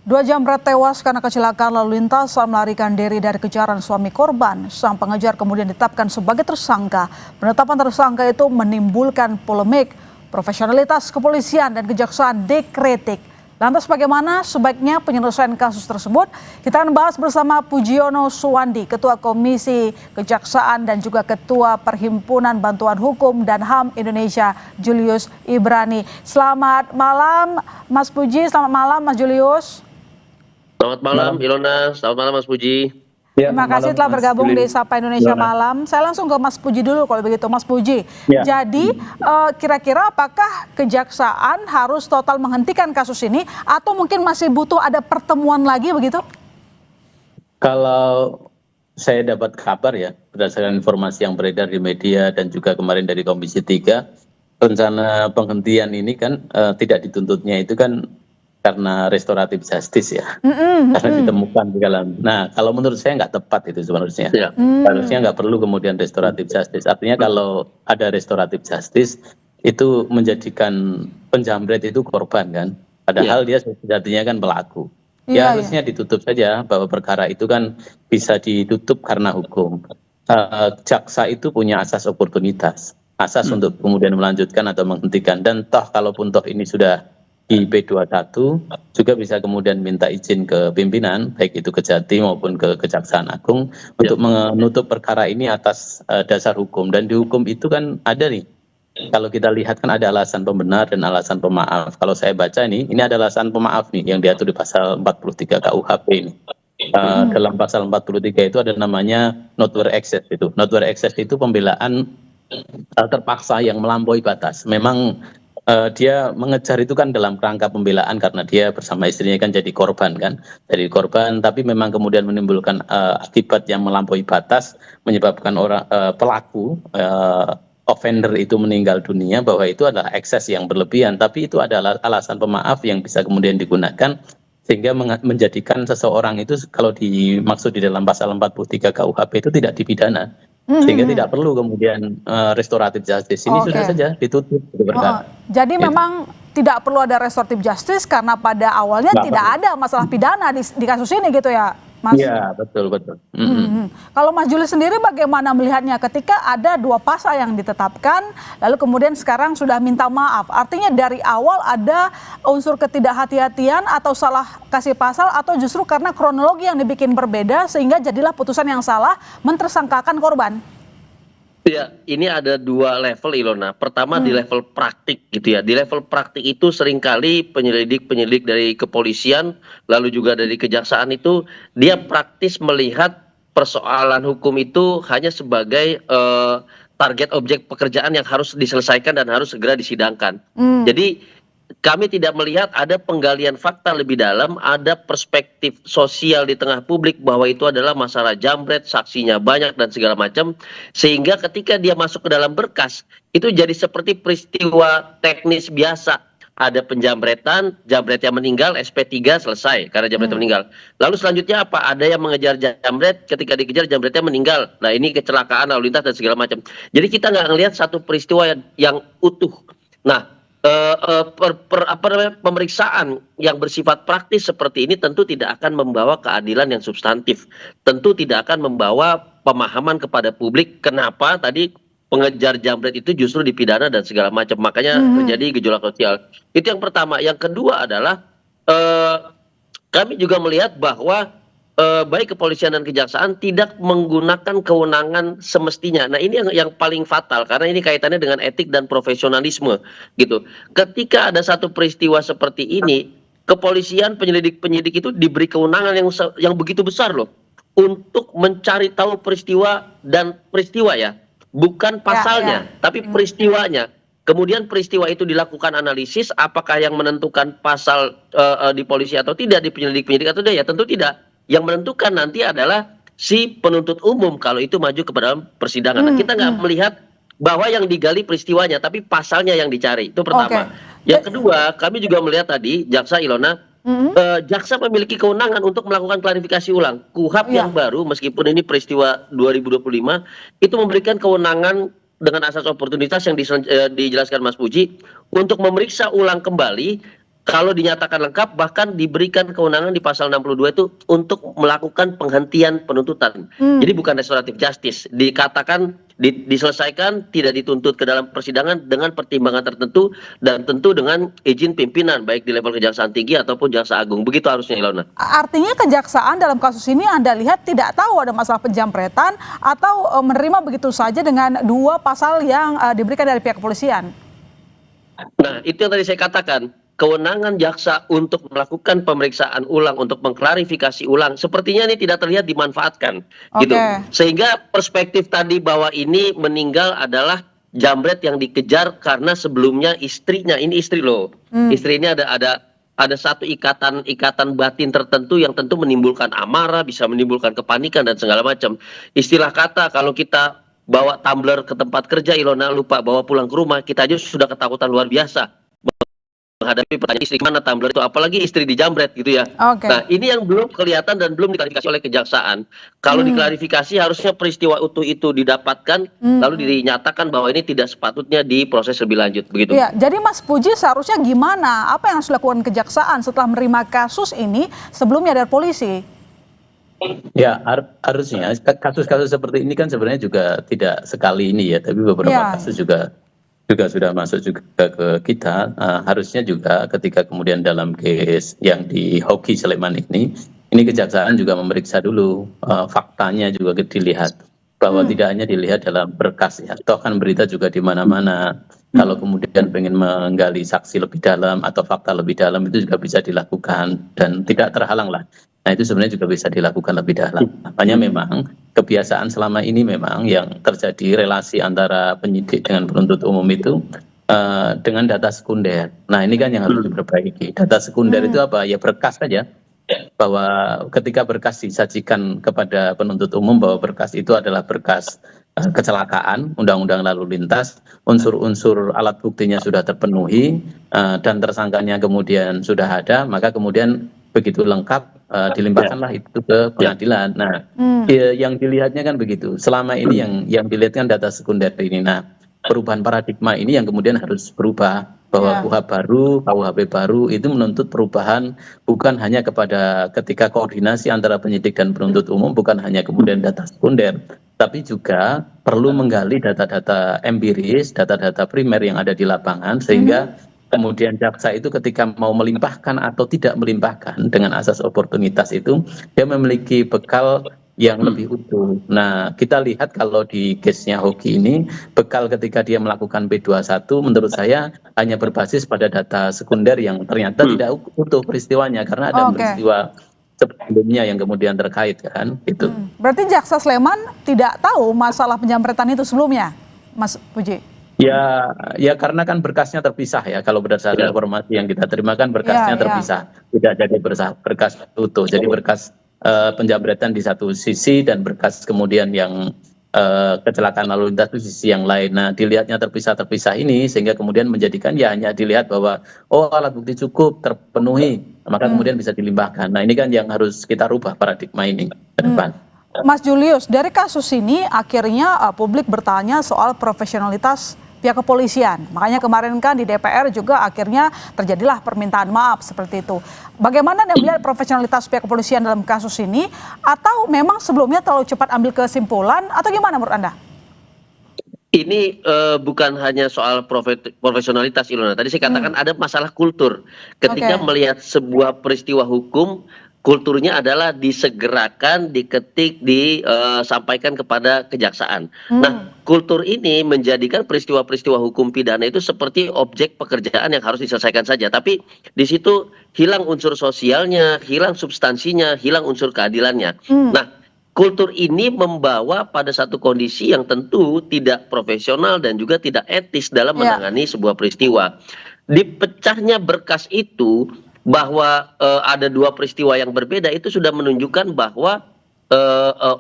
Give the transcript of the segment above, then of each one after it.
Dua jambret tewas karena kecelakaan lalu lintas saat melarikan diri dari kejaran suami korban. Sang pengejar kemudian ditetapkan sebagai tersangka. Penetapan tersangka itu menimbulkan polemik. Profesionalitas kepolisian dan kejaksaan dikritik. Lantas bagaimana sebaiknya penyelesaian kasus tersebut? Kita akan bahas bersama Pujiono Suwandi, Ketua Komisi Kejaksaan dan juga Ketua Perhimpunan Bantuan Hukum dan HAM Indonesia, Julius Ibrani. Selamat malam Mas Puji, selamat malam Mas Julius. Selamat malam Ilona, selamat malam Mas Puji. Ya, terima kasih telah bergabung di Sapa Indonesia Malam. Saya langsung ke Mas Puji dulu kalau begitu, Mas Puji. Ya. Jadi kira-kira apakah kejaksaan harus total menghentikan kasus ini atau mungkin masih butuh ada pertemuan lagi begitu? Kalau saya dapat kabar ya, berdasarkan informasi yang beredar di media dan juga kemarin dari Komisi 3, rencana penghentian ini kan tidak dituntutnya itu kan karena restoratif justice ya, karena ditemukan di dalam. Nah, kalau menurut saya nggak tepat itu sebenarnya. Ya. Harusnya nggak perlu kemudian restoratif justice. Artinya kalau ada restoratif justice itu menjadikan penjamret itu korban kan. Padahal dia sejatinya kan pelaku. Ya harusnya ditutup saja bahwa perkara itu kan bisa ditutup karena hukum. Jaksa itu punya asas oportunitas, asas untuk kemudian melanjutkan atau menghentikan. Dan toh kalaupun toh ini sudah di P21 juga bisa kemudian minta izin ke pimpinan baik itu Kejati maupun ke Kejaksaan Agung untuk menutup perkara ini atas dasar hukum. Dan di hukum itu kan ada nih, kalau kita lihat kan ada alasan pembenar dan alasan pemaaf. Kalau saya baca ini ada alasan pemaaf nih yang diatur di pasal 43 KUHP ini. Dalam pasal 43 itu ada namanya notoire excess itu. Notoire excess itu pembelaan terpaksa yang melampaui batas. Memang dia mengejar itu kan dalam rangka pembelaan karena dia bersama istrinya kan jadi korban kan, jadi korban, tapi memang kemudian menimbulkan akibat yang melampaui batas menyebabkan orang pelaku offender itu meninggal dunia, bahwa itu adalah ekses yang berlebihan. Tapi itu adalah alasan pemaaf yang bisa kemudian digunakan sehingga menjadikan seseorang itu kalau dimaksud di dalam pasal 43 KUHP itu tidak dipidana. Sehingga tidak perlu kemudian restoratif justice, ini sudah saja ditutup. Jadi memang tidak perlu ada restoratif justice karena pada awalnya tidak ada masalah pidana di kasus ini gitu ya Mas? Iya, betul. Kalau Mas Julius sendiri bagaimana melihatnya ketika ada dua pasal yang ditetapkan lalu kemudian sekarang sudah minta maaf? Artinya dari awal ada unsur ketidakhati-hatian atau salah kasih pasal atau justru karena kronologi yang dibikin berbeda sehingga jadilah putusan yang salah mentersangkakan korban? Ya, ini ada dua level Ilona. Pertama di level praktik gitu ya. Di level praktik itu seringkali penyelidik dari kepolisian lalu juga dari kejaksaan itu dia praktis melihat persoalan hukum itu hanya sebagai target objek pekerjaan yang harus diselesaikan dan harus segera disidangkan. Jadi kami tidak melihat ada penggalian fakta lebih dalam, ada perspektif sosial di tengah publik bahwa itu adalah masalah jambret, saksinya banyak dan segala macam, sehingga ketika dia masuk ke dalam berkas itu jadi seperti peristiwa teknis biasa. Ada penjambretan, jambretnya meninggal, SP3 selesai karena jambretnya meninggal. Lalu selanjutnya apa? Ada yang mengejar jambret, ketika dikejar jambretnya meninggal. Nah ini kecelakaan lalu lintas dan segala macam. Jadi kita nggak ngelihat satu peristiwa yang utuh. Nah, pemeriksaan yang bersifat praktis seperti ini tentu tidak akan membawa keadilan yang substantif, tentu tidak akan membawa pemahaman kepada publik kenapa tadi pengejar jambret itu justru dipidana dan segala macam, makanya terjadi gejolak sosial. Itu yang pertama. Yang kedua adalah kami juga melihat bahwa baik kepolisian dan kejaksaan tidak menggunakan kewenangan semestinya. Nah ini yang paling fatal karena ini kaitannya dengan etik dan profesionalisme gitu. Ketika ada satu peristiwa seperti ini, kepolisian penyidik itu diberi kewenangan yang begitu besar loh untuk mencari tahu peristiwa ya, bukan pasalnya, tapi peristiwanya. Kemudian peristiwa itu dilakukan analisis, apakah yang menentukan pasal di polisi atau tidak, di penyelidik atau tidak, ya tentu tidak. Yang menentukan nanti adalah si penuntut umum kalau itu maju ke dalam persidangan. Nah, kita nggak melihat bahwa yang digali peristiwanya, tapi pasalnya yang dicari. Itu pertama. Yang kedua, kami juga melihat tadi, jaksa Ilona, jaksa memiliki kewenangan untuk melakukan klarifikasi ulang. KUHP yang baru, meskipun ini peristiwa 2025, itu memberikan kewenangan dengan asas oportunitas yang dijelaskan Mas Puji, untuk memeriksa ulang kembali kalau dinyatakan lengkap bahkan diberikan kewenangan di pasal 62 itu untuk melakukan penghentian penuntutan. Jadi bukan restoratif justice, dikatakan diselesaikan tidak dituntut ke dalam persidangan dengan pertimbangan tertentu dan tentu dengan izin pimpinan baik di level Kejaksaan Tinggi ataupun Jaksa Agung. Begitu harusnya, Ilona. Artinya kejaksaan dalam kasus ini Anda lihat tidak tahu ada masalah penjamretan atau menerima begitu saja dengan dua pasal yang diberikan dari pihak kepolisian. Nah, itu yang tadi saya katakan. Kewenangan jaksa untuk melakukan pemeriksaan ulang, untuk mengklarifikasi ulang, sepertinya ini tidak terlihat dimanfaatkan, gitu. Sehingga perspektif tadi bahwa ini meninggal adalah jambret yang dikejar karena sebelumnya istrinya, ini istri loh, istri ini ada satu ikatan batin tertentu yang tentu menimbulkan amarah, bisa menimbulkan kepanikan dan segala macam. Istilah kata kalau kita bawa tumbler ke tempat kerja, Ilona, lupa bawa pulang ke rumah, kita aja sudah ketakutan luar biasa menghadapi pertanyaan istri mana tumbler itu, apalagi istri dijambret gitu ya. Nah, ini yang belum kelihatan dan belum diklarifikasi oleh kejaksaan. Kalau diklarifikasi harusnya peristiwa utuh itu didapatkan lalu dinyatakan bahwa ini tidak sepatutnya diproses lebih lanjut begitu. Ya, jadi Mas Puji seharusnya gimana? Apa yang harus dilakukan kejaksaan setelah menerima kasus ini sebelumnya dari polisi? Ya, harusnya kasus-kasus seperti ini kan sebenarnya juga tidak sekali ini ya, tapi beberapa kasus juga sudah masuk juga ke kita. Harusnya juga ketika kemudian dalam case yang di Hoki Sleman ini kejaksaan juga memeriksa dulu faktanya juga dilihat bahwa tidak hanya dilihat dalam berkas ya, toh kan berita juga di mana-mana. Kalau kemudian pengen menggali saksi lebih dalam atau fakta lebih dalam itu juga bisa dilakukan dan tidak terhalang lah. Nah, itu sebenarnya juga bisa dilakukan lebih dalam. Makanya memang kebiasaan selama ini memang yang terjadi relasi antara penyidik dengan penuntut umum itu dengan data sekunder. Nah, ini kan yang harus diperbaiki. Data sekunder itu apa? Ya berkas saja. Bahwa ketika berkas disajikan kepada penuntut umum bahwa berkas itu adalah berkas kecelakaan, undang-undang lalu lintas, unsur-unsur alat buktinya sudah terpenuhi dan tersangkanya kemudian sudah ada, maka kemudian begitu lengkap dilimpahkanlah itu ke pengadilan. Nah, yang dilihatnya kan begitu. Selama ini yang dilihat kan data sekunder ini. Nah, perubahan paradigma ini yang kemudian harus berubah bahwa KUHP baru itu menuntut perubahan bukan hanya kepada ketika koordinasi antara penyidik dan penuntut umum, bukan hanya kemudian data sekunder, tapi juga perlu menggali data-data empiris, data-data primer yang ada di lapangan sehingga kemudian jaksa itu ketika mau melimpahkan atau tidak melimpahkan dengan asas oportunitas itu dia memiliki bekal yang lebih utuh. Nah, kita lihat kalau di case-nya Hoki ini bekal ketika dia melakukan P21 menurut saya hanya berbasis pada data sekunder yang ternyata tidak utuh peristiwanya karena ada peristiwa sebelumnya yang kemudian terkait kan gitu. Berarti Jaksa Sleman tidak tahu masalah penjamretan itu sebelumnya, Mas Puji? Ya karena kan berkasnya terpisah ya. Kalau berdasarkan informasi yang kita terima kan berkasnya terpisah, tidak jadi berkas utuh. Jadi berkas penjamretan di satu sisi dan berkas kemudian yang kecelakaan lalu lintas di sisi yang lain. Nah, dilihatnya terpisah ini sehingga kemudian menjadikan ya hanya dilihat bahwa alat bukti cukup terpenuhi, maka kemudian bisa dilimpahkan. Nah, ini kan yang harus kita rubah paradigma ini ke depan. Mas Julius, dari kasus ini akhirnya publik bertanya soal profesionalitas pihak kepolisian. Makanya kemarin kan di DPR juga akhirnya terjadilah permintaan maaf seperti itu. Bagaimana Anda melihat profesionalitas pihak kepolisian dalam kasus ini? Atau memang sebelumnya terlalu cepat ambil kesimpulan? Atau gimana menurut Anda? Ini bukan hanya soal profesionalitas, Ilona. Tadi saya katakan ada masalah kultur. Ketika melihat sebuah peristiwa hukum, kulturnya adalah disegerakan, diketik, disampaikan kepada kejaksaan. Nah, kultur ini menjadikan peristiwa-peristiwa hukum pidana itu seperti objek pekerjaan yang harus diselesaikan saja. Tapi di situ hilang unsur sosialnya, hilang substansinya, hilang unsur keadilannya. Nah, kultur ini membawa pada satu kondisi yang tentu tidak profesional dan juga tidak etis dalam menangani sebuah peristiwa. Dipecahnya berkas itu bahwa ada dua peristiwa yang berbeda itu sudah menunjukkan bahwa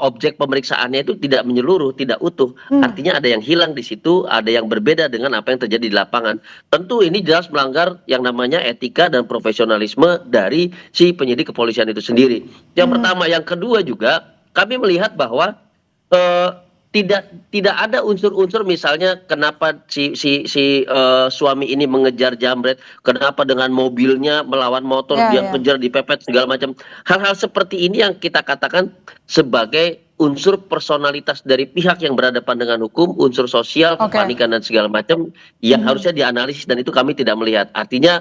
objek pemeriksaannya itu tidak menyeluruh, tidak utuh. Artinya ada yang hilang di situ, ada yang berbeda dengan apa yang terjadi di lapangan. Tentu ini jelas melanggar yang namanya etika dan profesionalisme dari si penyidik kepolisian itu sendiri. Yang pertama, yang kedua juga kami melihat bahwa tidak ada unsur-unsur misalnya kenapa suami ini mengejar jambret, kenapa dengan mobilnya melawan motor dia kejar dipepet segala macam. Hal-hal seperti ini yang kita katakan sebagai unsur personalitas dari pihak yang berhadapan dengan hukum, unsur sosial, kepanikan dan segala macam yang harusnya dianalisis, dan itu kami tidak melihat. Artinya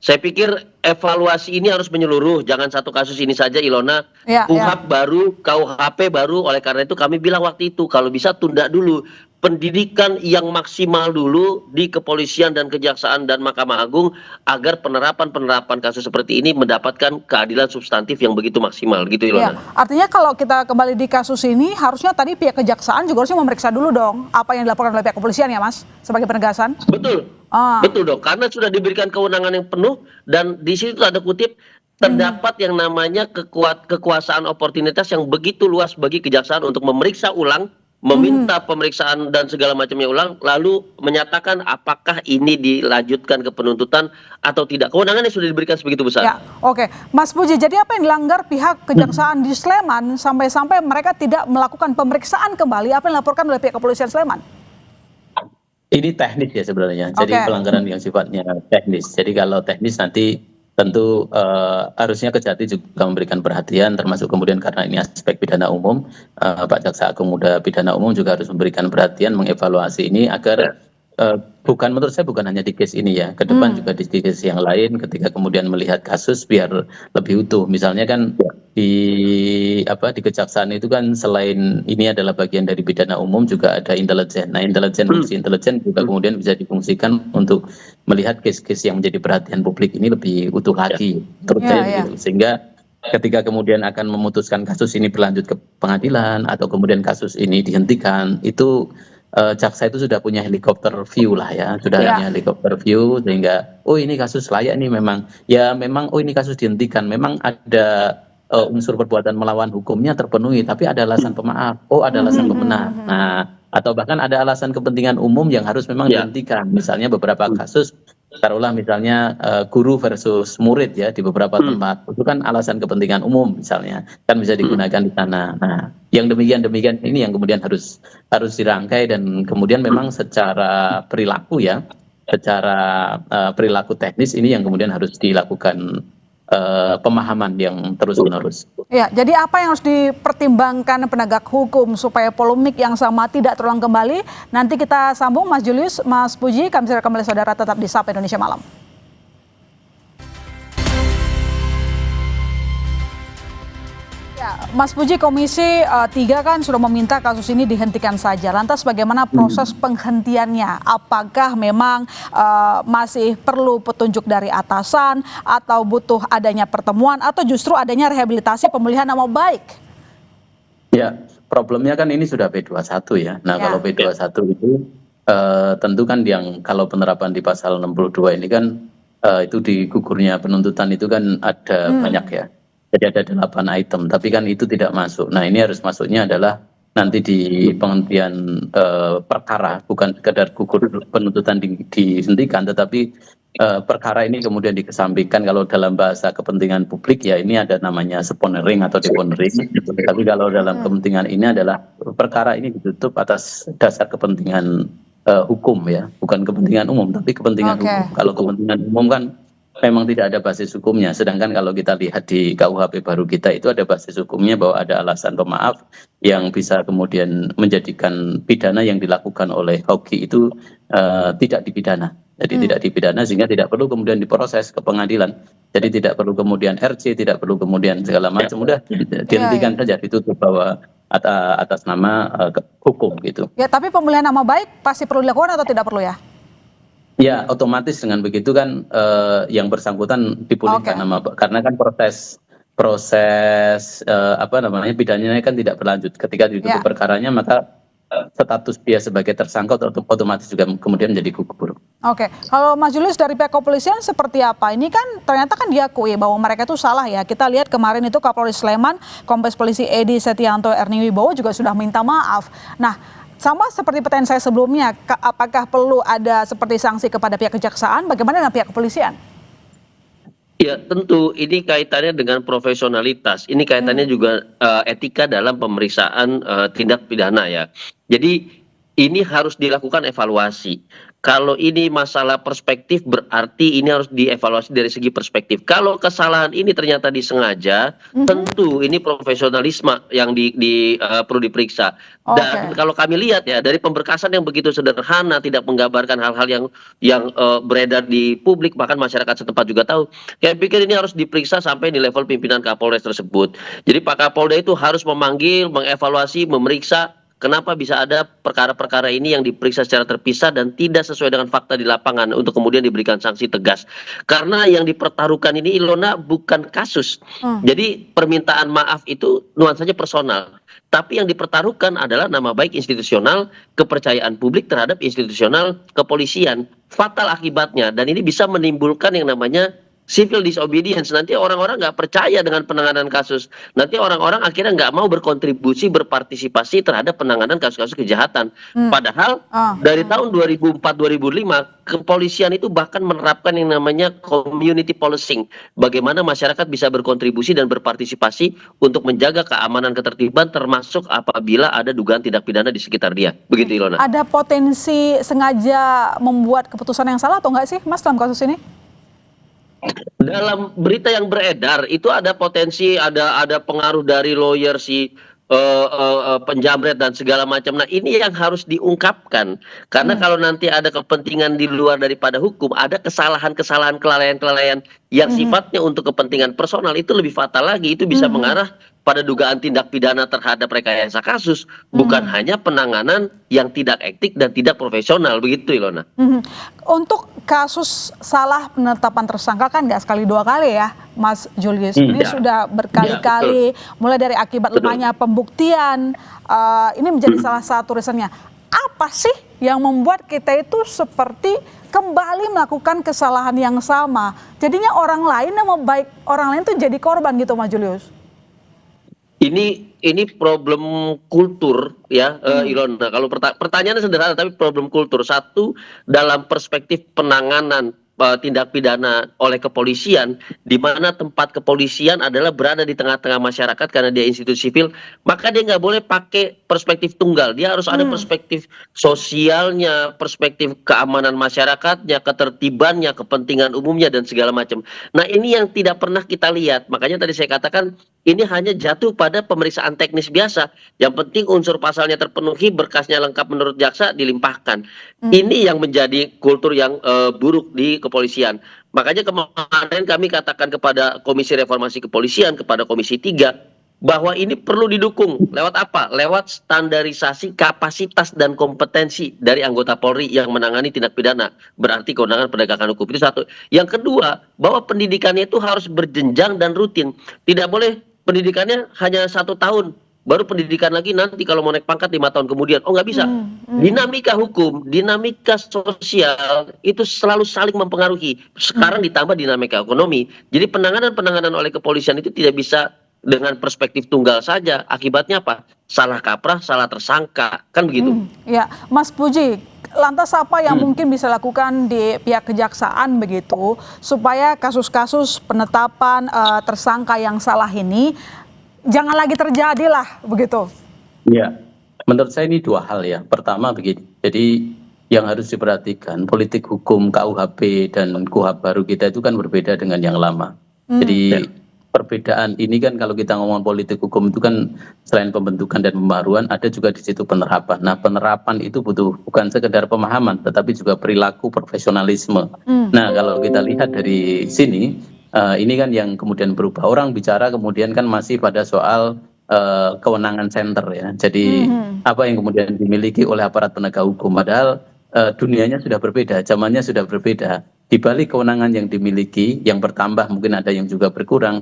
saya pikir evaluasi ini harus menyeluruh, jangan satu kasus ini saja, Ilona. KUHP baru, KUHP baru, oleh karena itu kami bilang waktu itu kalau bisa tunda dulu pendidikan yang maksimal dulu di kepolisian dan kejaksaan dan Mahkamah Agung agar penerapan kasus seperti ini mendapatkan keadilan substantif yang begitu maksimal, gitu Ilona. Artinya kalau kita kembali di kasus ini harusnya tadi pihak kejaksaan juga harusnya memeriksa dulu dong apa yang dilaporkan oleh pihak kepolisian ya Mas, sebagai penegasan. Betul. Betul dong, karena sudah diberikan kewenangan yang penuh dan di situ ada kutip terdapat yang namanya kekuasaan oportunitas yang begitu luas bagi kejaksaan untuk memeriksa ulang, meminta pemeriksaan dan segala macamnya ulang, lalu menyatakan apakah ini dilanjutkan ke penuntutan atau tidak. Kewenangannya sudah diberikan sebegitu besar. Oke, Mas Puji, jadi apa yang dilanggar pihak kejaksaan di Sleman sampai mereka tidak melakukan pemeriksaan kembali apa yang dilaporkan oleh pihak kepolisian Sleman? Ini teknis ya sebenarnya, jadi pelanggaran yang sifatnya teknis. Jadi kalau teknis nanti tentu harusnya Kejati juga memberikan perhatian, termasuk kemudian karena ini aspek pidana umum, Pak Jaksa Agung Muda Pidana Umum juga harus memberikan perhatian, mengevaluasi ini agar menurut saya bukan hanya di case ini ya, ke depan juga di case yang lain ketika kemudian melihat kasus biar lebih utuh. Misalnya kan di kejaksaan itu kan selain ini adalah bagian dari pidana umum juga ada intelijen. Nah, fungsi intelijen juga kemudian bisa difungsikan untuk melihat case-case yang menjadi perhatian publik ini lebih utuh lagi. Gitu. Sehingga ketika kemudian akan memutuskan kasus ini berlanjut ke pengadilan atau kemudian kasus ini dihentikan, itu jaksa itu sudah punya helikopter view lah ya, punya helikopter view sehingga ini kasus layak nih memang ini kasus dihentikan, memang ada unsur perbuatan melawan hukumnya terpenuhi, tapi ada alasan pemaaf, ada alasan pembenar. Nah, atau bahkan ada alasan kepentingan umum yang harus memang dihentikan. Misalnya beberapa kasus, taruhlah misalnya guru versus murid ya di beberapa tempat, itu kan alasan kepentingan umum misalnya, kan bisa digunakan di sana. Nah, yang demikian ini yang kemudian harus dirangkai dan kemudian memang secara perilaku ya, secara perilaku teknis ini yang kemudian harus dilakukan pemahaman yang terus-menerus. Ya, jadi apa yang harus dipertimbangkan penegak hukum supaya polemik yang sama tidak terulang kembali? Nanti kita sambung, Mas Julius, Mas Puji, kami serahkan kembali saudara tetap di Sapa Indonesia Malam. Ya, Mas Puji, Komisi 3 kan sudah meminta kasus ini dihentikan saja. Lantas bagaimana proses penghentiannya? Apakah memang masih perlu petunjuk dari atasan atau butuh adanya pertemuan atau justru adanya rehabilitasi pemulihan nama baik? Ya, problemnya kan ini sudah P21 ya. Nah, kalau P21 itu tentu kan yang kalau penerapan di pasal 62 ini kan itu di gugurnya penuntutan itu kan ada banyak ya. Jadi ada 8 item, tapi kan itu tidak masuk. Nah, ini harus masuknya adalah nanti di penghentian perkara, bukan sekedar gugur penuntutan dihentikan, tetapi perkara ini kemudian dikesampingkan. Kalau dalam bahasa kepentingan publik ya ini ada namanya sponsoring atau deponering. Tapi kalau dalam kepentingan ini adalah perkara ini ditutup atas dasar kepentingan hukum ya, bukan kepentingan umum, tapi kepentingan hukum. Kalau kepentingan umum kan memang tidak ada basis hukumnya, sedangkan kalau kita lihat di KUHP baru kita itu ada basis hukumnya bahwa ada alasan pemaaf yang bisa kemudian menjadikan pidana yang dilakukan oleh hoki itu tidak dipidana. Jadi tidak dipidana sehingga tidak perlu kemudian diproses ke pengadilan. Jadi tidak perlu kemudian RC, tidak perlu kemudian segala macam, udah dihentikan saja, ditutup bahwa atas nama hukum gitu. Ya, tapi pemulihan nama baik pasti perlu dilakukan atau tidak perlu ya? Ya, otomatis dengan begitu kan yang bersangkutan dipulihkan nama, karena kan proses pidananya kan tidak berlanjut. Ketika ditutup perkaranya maka status dia sebagai tersangka otomatis juga kemudian menjadi gugur. Oke, kalau Mas Julius dari pihak kepolisian seperti apa? Ini kan ternyata kan diakui bahwa mereka itu salah ya. Kita lihat kemarin itu Kapolri Sleman, Kombes Polisi Edi Setianto Erni Wibowo juga sudah minta maaf. Nah, sama seperti pertanyaan saya sebelumnya, apakah perlu ada seperti sanksi kepada pihak kejaksaan? Bagaimana dengan pihak kepolisian? Ya, tentu ini kaitannya dengan profesionalitas. Ini kaitannya juga etika dalam pemeriksaan tindak pidana ya. Jadi ini harus dilakukan evaluasi. Kalau ini masalah perspektif berarti ini harus dievaluasi dari segi perspektif. Kalau kesalahan ini ternyata disengaja, tentu ini profesionalisme yang perlu diperiksa. Dan Oke. kalau kami lihat ya dari pemberkasan yang begitu sederhana, tidak menggambarkan hal-hal yang beredar di publik, bahkan masyarakat setempat juga tahu. Saya pikir ini harus diperiksa sampai di level pimpinan Kapolres tersebut. Jadi Pak Kapolda itu harus memanggil, mengevaluasi, memeriksa kenapa bisa ada perkara-perkara ini yang diperiksa secara terpisah dan tidak sesuai dengan fakta di lapangan untuk kemudian diberikan sanksi tegas. Karena yang dipertaruhkan ini Ilona bukan kasus. Jadi permintaan maaf itu nuansanya personal. Tapi yang dipertaruhkan adalah nama baik institusional, kepercayaan publik terhadap institusional kepolisian. Fatal akibatnya dan ini bisa menimbulkan yang namanya civil disobedience. Nanti orang-orang nggak percaya dengan penanganan kasus. Nanti orang-orang akhirnya nggak mau berkontribusi, berpartisipasi terhadap penanganan kasus-kasus kejahatan. Padahal Ah. dari tahun 2004-2005, kepolisian itu bahkan menerapkan yang namanya community policing. Bagaimana masyarakat bisa berkontribusi dan berpartisipasi untuk menjaga keamanan ketertiban termasuk apabila ada dugaan tindak pidana di sekitar dia. Begitu Ilona. Ada potensi sengaja membuat keputusan yang salah atau enggak sih, Mas, dalam kasus ini? Dalam berita yang beredar itu ada potensi ada pengaruh dari lawyer si penjamret dan segala macam. Nah, ini yang harus diungkapkan. Karena kalau nanti ada kepentingan di luar daripada hukum, ada kesalahan-kesalahan, kelalaian-kelalaian yang sifatnya untuk kepentingan personal itu lebih fatal lagi. Itu bisa mengarah pada dugaan tindak pidana terhadap rekayasa kasus, bukan hanya penanganan yang tidak etik dan tidak profesional. Begitu Ilona. Untuk kasus salah penetapan tersangka kan nggak sekali dua kali ya, Mas Julius. Ini Ya. sudah berkali-kali, mulai dari akibat lemahnya pembuktian. Ini menjadi salah satu reasonnya. Apa sih yang membuat kita itu seperti kembali melakukan kesalahan yang sama? Jadinya orang lain yang baik orang lain tuh jadi korban gitu, Mas Julius. Ini problem kultur ya, Ilona. Kalau pertanyaannya sederhana tapi problem kultur. Satu, dalam perspektif penanganan tindak pidana oleh kepolisian, di mana tempat kepolisian adalah berada di tengah-tengah masyarakat karena dia institusi sipil, maka dia nggak boleh pakai perspektif tunggal. Dia harus ada perspektif sosialnya, perspektif keamanan masyarakatnya, ketertibannya, kepentingan umumnya dan segala macam. Nah, ini yang tidak pernah kita lihat. Makanya tadi saya katakan ini hanya jatuh pada pemeriksaan teknis biasa. Yang penting unsur pasalnya terpenuhi, berkasnya lengkap menurut jaksa, dilimpahkan. Ini yang menjadi kultur yang buruk di kepolisian. Makanya kemarin kami katakan kepada Komisi Reformasi Kepolisian, kepada Komisi 3, bahwa ini perlu didukung. Lewat apa? Lewat standarisasi kapasitas dan kompetensi dari anggota Polri yang menangani tindak pidana. Berarti kewenangan penegakan hukum. Itu satu. Yang kedua, bahwa pendidikannya itu harus berjenjang dan rutin. Tidak boleh pendidikannya hanya 1 tahun. Baru pendidikan lagi nanti kalau mau naik pangkat 5 tahun kemudian. Oh, nggak bisa. Dinamika hukum, dinamika sosial itu selalu saling mempengaruhi. Sekarang ditambah dinamika ekonomi. Jadi penanganan oleh kepolisian itu tidak bisa dengan perspektif tunggal saja. Akibatnya apa? Salah kaprah, salah tersangka. Kan begitu. Ya, Mas Puji, lantas apa yang mungkin bisa lakukan di pihak kejaksaan begitu supaya kasus-kasus penetapan tersangka yang salah ini jangan lagi terjadi lah begitu? Ya, menurut saya ini dua hal ya. Pertama begini, jadi yang harus diperhatikan politik hukum KUHP dan KUHP baru kita itu kan berbeda dengan yang lama. Jadi perbedaan ini kan kalau kita ngomong politik hukum itu kan selain pembentukan dan pembaruan ada juga di situ penerapan. Nah, penerapan itu butuh bukan sekedar pemahaman tetapi juga perilaku profesionalisme. Nah, kalau kita lihat dari sini ini kan yang kemudian berubah. Orang bicara kemudian kan masih pada soal kewenangan center ya. Jadi apa yang kemudian dimiliki oleh aparat penegak hukum, padahal dunianya sudah berbeda, zamannya sudah berbeda. Di balik kewenangan yang dimiliki, yang bertambah mungkin ada yang juga berkurang,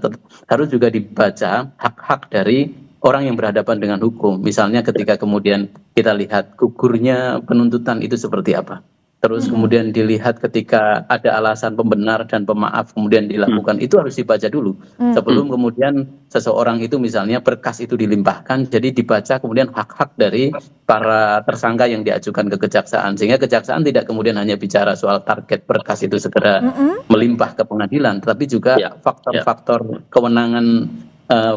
harus juga dibaca hak-hak dari orang yang berhadapan dengan hukum. Misalnya ketika kemudian kita lihat gugurnya penuntutan itu seperti apa. terus kemudian dilihat ketika ada alasan pembenar dan pemaaf kemudian dilakukan, itu harus dibaca dulu sebelum kemudian seseorang itu misalnya berkas itu dilimpahkan, jadi dibaca kemudian hak-hak dari para tersangka yang diajukan ke kejaksaan, sehingga kejaksaan tidak kemudian hanya bicara soal target berkas itu segera melimpah ke pengadilan, tetapi juga faktor-faktor kewenangan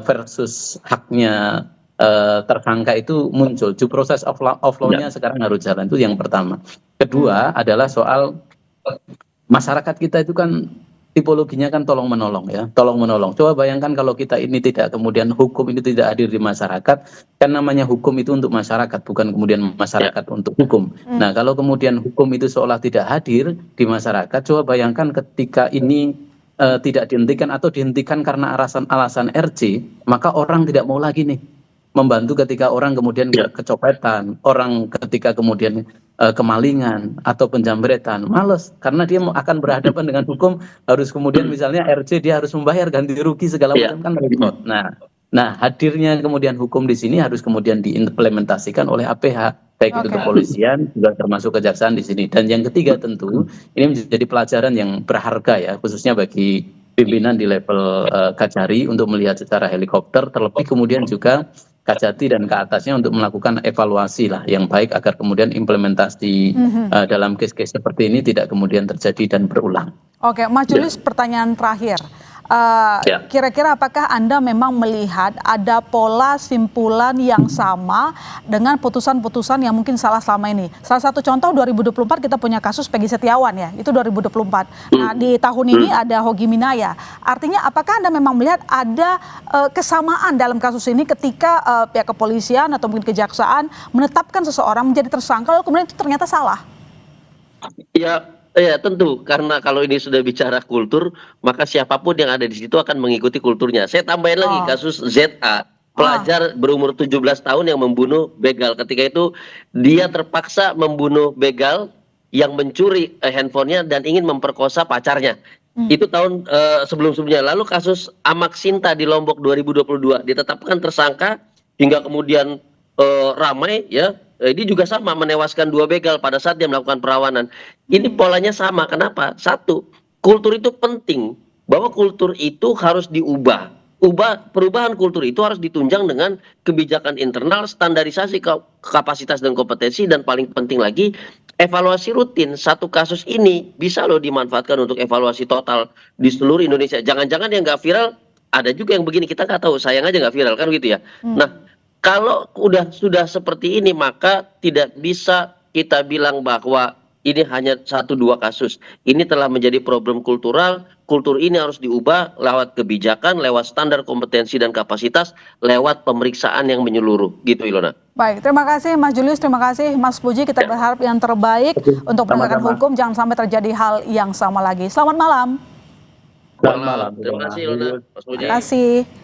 versus haknya tersangka itu muncul. Due process of law-nya sekarang harus jalan, itu yang pertama. Kedua adalah soal masyarakat kita itu kan tipologinya kan tolong menolong ya, tolong menolong. Coba bayangkan kalau kita ini tidak kemudian hukum ini tidak hadir di masyarakat, kan namanya hukum itu untuk masyarakat, bukan kemudian masyarakat untuk hukum. Nah, kalau kemudian hukum itu seolah tidak hadir di masyarakat, coba bayangkan ketika ini tidak dihentikan atau dihentikan karena alasan RC, maka orang tidak mau lagi nih membantu ketika orang kemudian kecopetan, orang ketika kemudian kemalingan atau penjambretan, males karena dia akan berhadapan dengan hukum, harus kemudian misalnya RC dia harus membayar ganti rugi segala macam kan repot. Nah, hadirnya kemudian hukum di sini harus kemudian diimplementasikan oleh APH, baik itu kepolisian juga termasuk kejaksaan di sini. Dan yang ketiga tentu ini menjadi pelajaran yang berharga ya, khususnya bagi pimpinan di level Kajari untuk melihat secara helikopter, terlebih kemudian juga Kajati dan ke atasnya untuk melakukan evaluasi lah yang baik agar kemudian implementasi dalam case-case seperti ini tidak kemudian terjadi dan berulang. Oke, Mas Julius, pertanyaan terakhir. Kira-kira apakah Anda memang melihat ada pola simpulan yang sama dengan putusan-putusan yang mungkin salah selama ini? Salah satu contoh 2024 kita punya kasus Peggy Setiawan ya, itu 2024. Nah, di tahun ini ada Hogi Minaya. Artinya apakah Anda memang melihat ada kesamaan dalam kasus ini ketika pihak kepolisian atau mungkin kejaksaan menetapkan seseorang menjadi tersangka lalu kemudian itu ternyata salah? Ya tentu, karena kalau ini sudah bicara kultur, maka siapapun yang ada di situ akan mengikuti kulturnya. Saya tambahin lagi kasus ZA, pelajar berumur 17 tahun yang membunuh begal. Ketika itu dia terpaksa membunuh begal yang mencuri handphonenya dan ingin memperkosa pacarnya. Itu tahun sebelum-sebelumnya. Lalu kasus Amak Sinta di Lombok 2022 ditetapkan tersangka hingga kemudian ramai ya. Ini juga sama, menewaskan 2 begal pada saat dia melakukan perawanan. Ini polanya sama. Kenapa? Satu, kultur itu penting. Bahwa kultur itu harus diubah. Perubahan kultur itu harus ditunjang dengan kebijakan internal, standarisasi kapasitas dan kompetensi, dan paling penting lagi, evaluasi rutin. Satu kasus ini bisa loh dimanfaatkan untuk evaluasi total di seluruh Indonesia. Jangan-jangan yang nggak viral, ada juga yang begini, kita nggak tahu, sayang aja nggak viral, kan gitu ya. Nah, kalau sudah seperti ini, maka tidak bisa kita bilang bahwa ini hanya 1-2 kasus. Ini telah menjadi problem kultural. Kultur ini harus diubah lewat kebijakan, lewat standar kompetensi dan kapasitas, lewat pemeriksaan yang menyeluruh. Gitu, Ilona. Baik, terima kasih Mas Julius, terima kasih Mas Puji. Kita berharap yang terbaik untuk penegakan hukum, jangan sampai terjadi hal yang sama lagi. Selamat malam. Selamat malam. Terima kasih, Ilona. Mas Puji. Terima kasih.